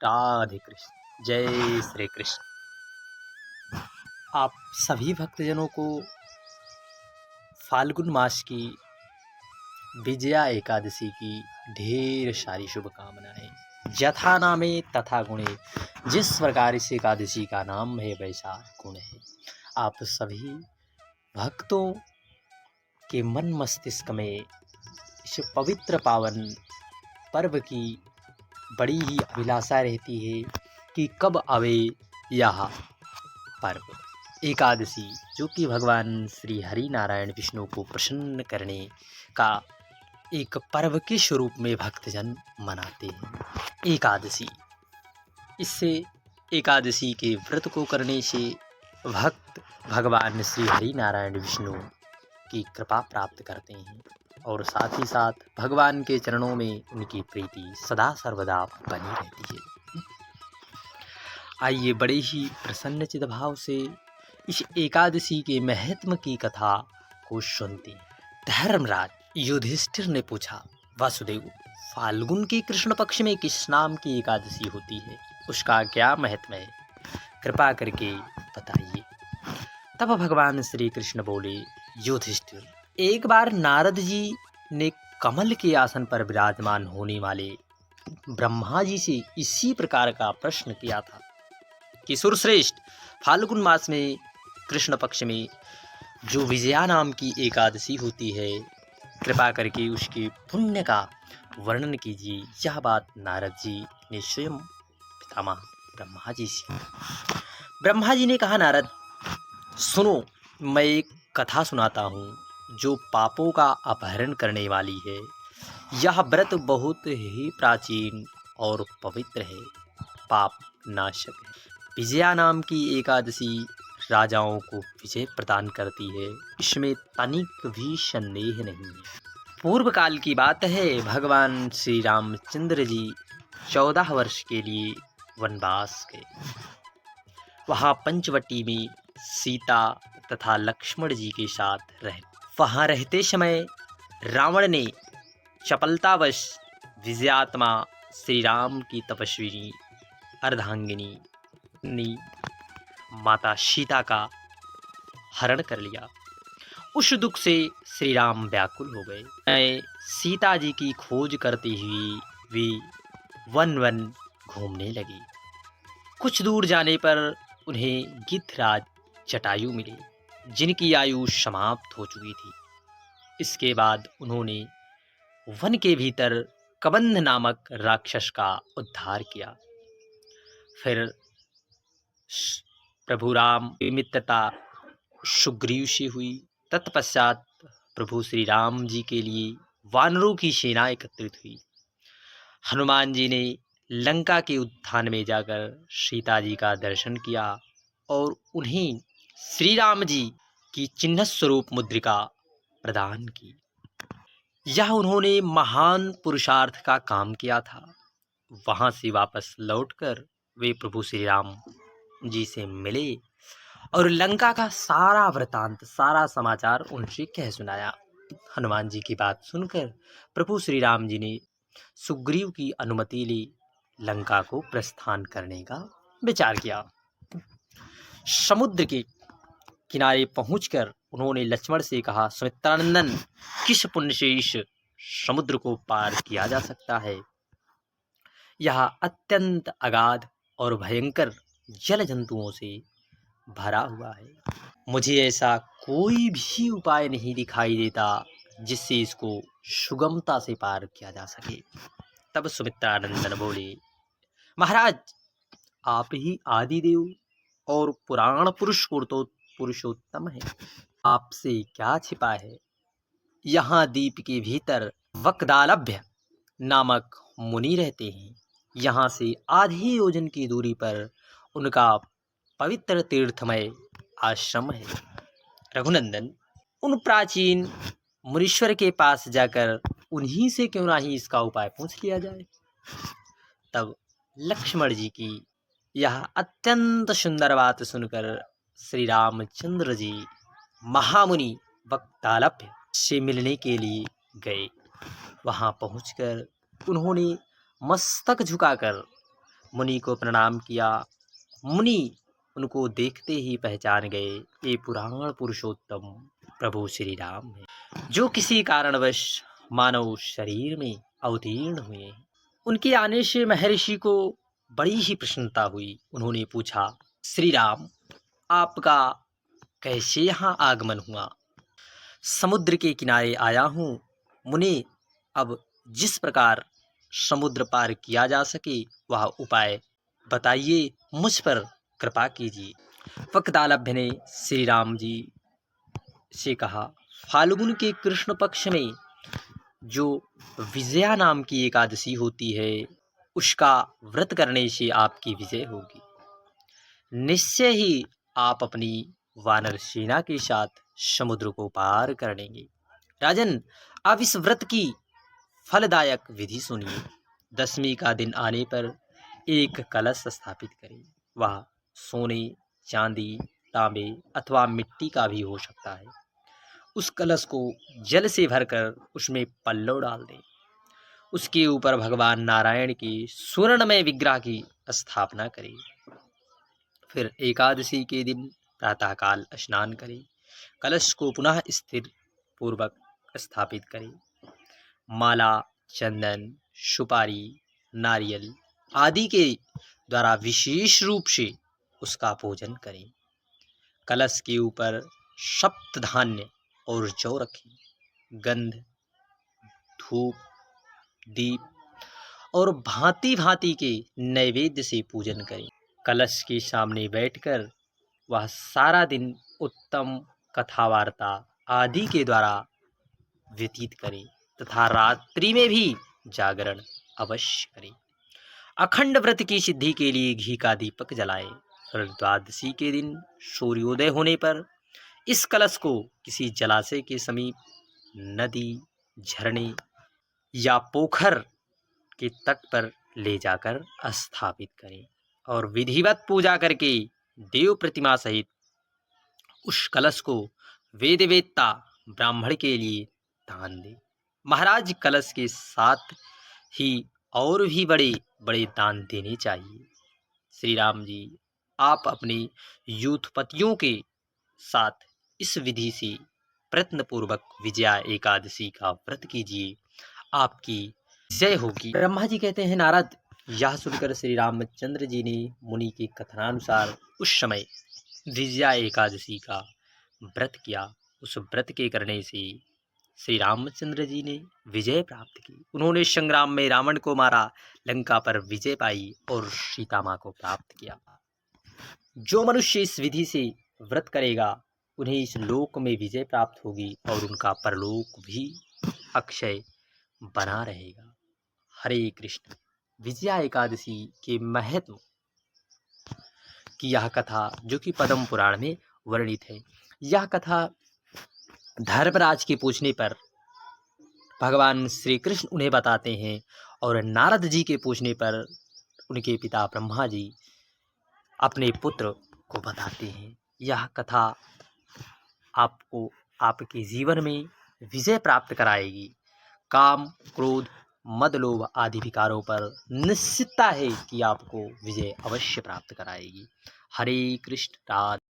राधे कृष्ण। जय श्री कृष्ण। आप सभी भक्तजनों को फाल्गुन मास की विजया एकादशी की ढेर सारी शुभकामनाएं। यथा नामे तथा गुणे, जिस प्रकार इस एकादशी का नाम है वैसा गुण है। आप सभी भक्तों के मन मस्तिष्क में इस पवित्र पावन पर्व की बड़ी ही अभिलाषा रहती है कि कब आवे यह पर्व एकादशी, जो कि भगवान श्री हरि नारायण विष्णु को प्रसन्न करने का एक पर्व के स्वरूप में भक्तजन मनाते हैं। एकादशी, इससे एकादशी के व्रत को करने से भक्त भगवान श्री हरि नारायण विष्णु की कृपा प्राप्त करते हैं और साथ ही साथ भगवान के चरणों में उनकी प्रीति सदा सर्वदा बनी रहती है। आइए बड़े ही प्रसन्न चित भाव से इस एकादशी के महत्व की कथा को सुनते हैं। धर्मराज युधिष्ठिर ने पूछा, वासुदेव, फाल्गुन के कृष्ण पक्ष में किस नाम की एकादशी होती है? उसका क्या महत्व है? कृपा करके बताइए। तब भगवान श्री कृष्ण बोले, युधिष्ठिर, एक बार नारद जी ने कमल के आसन पर विराजमान होने वाले ब्रह्मा जी से इसी प्रकार का प्रश्न किया था कि सुरश्रेष्ठ, फाल्गुन मास में कृष्ण पक्ष में जो विजया नाम की एकादशी होती है, कृपा करके उसके पुण्य का वर्णन कीजिए। यह बात नारद जी ने स्वयं पितामह ब्रह्मा जी से। ब्रह्मा जी ने कहा, नारद सुनो, मैं एक कथा सुनाता हूँ जो पापों का अपहरण करने वाली है। यह व्रत बहुत ही प्राचीन और पवित्र है, पाप नाशक है। विजया नाम की एकादशी राजाओं को विजय प्रदान करती है, इसमें तनिक भी संदेह नहीं है। पूर्व काल की बात है, भगवान श्री रामचंद्र जी 14 वर्ष के लिए वनवास गए। वहाँ पंचवटी में सीता तथा लक्ष्मण जी के साथ रहे। वहाँ रहते समय रावण ने चपलतावश विजयात्मा श्री राम की तपस्विनी अर्धांगिनी माता सीता का हरण कर लिया। उस दुख से श्री राम व्याकुल हो गए। सीता जी की खोज करते हुए वे वन वन घूमने लगे। कुछ दूर जाने पर उन्हें गिद्धराज जटायु मिले, जिनकी आयु समाप्त हो चुकी थी। इसके बाद उन्होंने वन के भीतर कबंध नामक राक्षस का उद्धार किया। फिर प्रभु राम की मित्रता सुग्रीव से हुई। तत्पश्चात प्रभु श्री राम जी के लिए वानरों की सेना एकत्रित हुई। हनुमान जी ने लंका के उत्थान में जाकर सीता जी का दर्शन किया और उन्हें श्री राम जी की चिन्ह स्वरूप मुद्रिका प्रदान की। यह उन्होंने महान पुरुषार्थ का काम किया था। वहां से वापस लौटकर वे प्रभु श्री राम जी से मिले और लंका का सारा वृतांत, सारा समाचार उनसे कह सुनाया। हनुमान जी की बात सुनकर प्रभु श्री राम जी ने सुग्रीव की अनुमति ली, लंका को प्रस्थान करने का विचार किया। समुद्र के किनारे पहुंचकर उन्होंने लक्ष्मण से कहा, सुमित्रानंदन, किस पुण्य से इस समुद्र को पार किया जा सकता है? यह अत्यंत अगाध और भयंकर जल जंतुओं से भरा हुआ है। मुझे ऐसा कोई भी उपाय नहीं दिखाई देता जिससे इसको सुगमता से पार किया जा सके। तब सुमित्रानंदन बोले, महाराज, आप ही आदिदेव और पुराण पुरुषोत्तम है, आपसे क्या छिपा है? यहाँ दीप के भीतर वक्दालभ्य नामक मुनि रहते हैं। यहाँ से आधी योजन की दूरी पर उनका पवित्र तीर्थमय आश्रम है। रघुनंदन, उन प्राचीन मुनीश्वर के पास जाकर उन्हीं से क्यों ना ही इसका उपाय पूछ लिया जाए। तब लक्ष्मण जी की यह अत्यंत सुंदर बात सुनकर श्री रामचंद्र जी महामुनि वक्तालभ्य से मिलने के लिए गए। वहां पहुंचकर उन्होंने मस्तक झुकाकर मुनि को प्रणाम किया। मुनि उनको देखते ही पहचान गए, ये पुराण पुरुषोत्तम प्रभु श्री राम है, जो किसी कारणवश मानव शरीर में अवतीर्ण हुए हैं। उनके आने से महर्षि को बड़ी ही प्रसन्नता हुई। उन्होंने पूछा, श्री राम, आपका कैसे यहाँ आगमन हुआ? समुद्र के किनारे आया हूँ मुनि। अब जिस प्रकार समुद्र पार किया जा सके वह उपाय बताइए, मुझ पर कृपा कीजिए। वक्तालभ्य ने श्री राम जी से कहा, फाल्गुन के कृष्ण पक्ष में जो विजया नाम की एकादशी होती है, उसका व्रत करने से आपकी विजय होगी। निश्चय ही आप अपनी वानर सेना के साथ समुद्र को पार कर लेंगे। राजन, अब इस व्रत की फलदायक विधि सुनिए। दशमी का दिन आने पर एक कलश स्थापित करें। वह सोने, चांदी, तांबे अथवा मिट्टी का भी हो सकता है। उस कलश को जल से भरकर उसमें पल्लव डाल दें। उसके ऊपर भगवान नारायण के स्वर्णमय विग्रह की स्थापना करें। फिर एकादशी के दिन प्रातःकाल स्नान करें। कलश को पुनः स्थिर पूर्वक स्थापित करें। माला, चंदन, सुपारी, नारियल आदि के द्वारा विशेष रूप से उसका पूजन करें। कलश के ऊपर सप्त धान्य और जौ रखें। गंध, धूप, दीप और भांति भांति के नैवेद्य से पूजन करें। कलश के सामने बैठकर वह सारा दिन उत्तम कथा वार्ता आदि के द्वारा व्यतीत करें तथा रात्रि में भी जागरण अवश्य करें। अखंड व्रत की सिद्धि के लिए घी का दीपक जलाएं। और द्वादशी के दिन सूर्योदय होने पर इस कलश को किसी जलाशय के समीप, नदी, झरने या पोखर के तट पर ले जाकर स्थापित करें और विधिवत पूजा करके देव प्रतिमा सहित उस कलश को वेदवेत्ता ब्राह्मण के लिए दान दें। महाराज, कलश के साथ ही और भी बड़े बड़े दान देने चाहिए। श्री राम जी, आप अपने यूथपतियों के साथ इस विधि से प्रयत्नपूर्वक विजया एकादशी का व्रत कीजिए, आपकी जय होगी। ब्रह्मा जी कहते हैं, नारद, यह सुनकर श्री रामचंद्र जी ने मुनि के कथनानुसार उस समय विजया एकादशी का व्रत किया। उस व्रत के करने से श्री रामचंद्र जी ने विजय प्राप्त की। उन्होंने संग्राम में रावण को मारा, लंका पर विजय पाई और सीता माँ को प्राप्त किया। जो मनुष्य इस विधि से व्रत करेगा उन्हें इस लोक में विजय प्राप्त होगी और उनका परलोक भी अक्षय बना रहेगा। हरे कृष्ण। विजया एकादशी के महत्व की यह कथा जो कि पद्म पुराण में वर्णित है, यह कथा धर्मराज के पूछने पर भगवान श्री कृष्ण उन्हें बताते हैं और नारद जी के पूछने पर उनके पिता ब्रह्मा जी अपने पुत्र को बताते हैं। यह कथा आपको आपके जीवन में विजय प्राप्त कराएगी। काम, क्रोध, मद, लोभ आदि विकारों पर निश्चितता है कि आपको विजय अवश्य प्राप्त कराएगी। हरे कृष्ण। राधे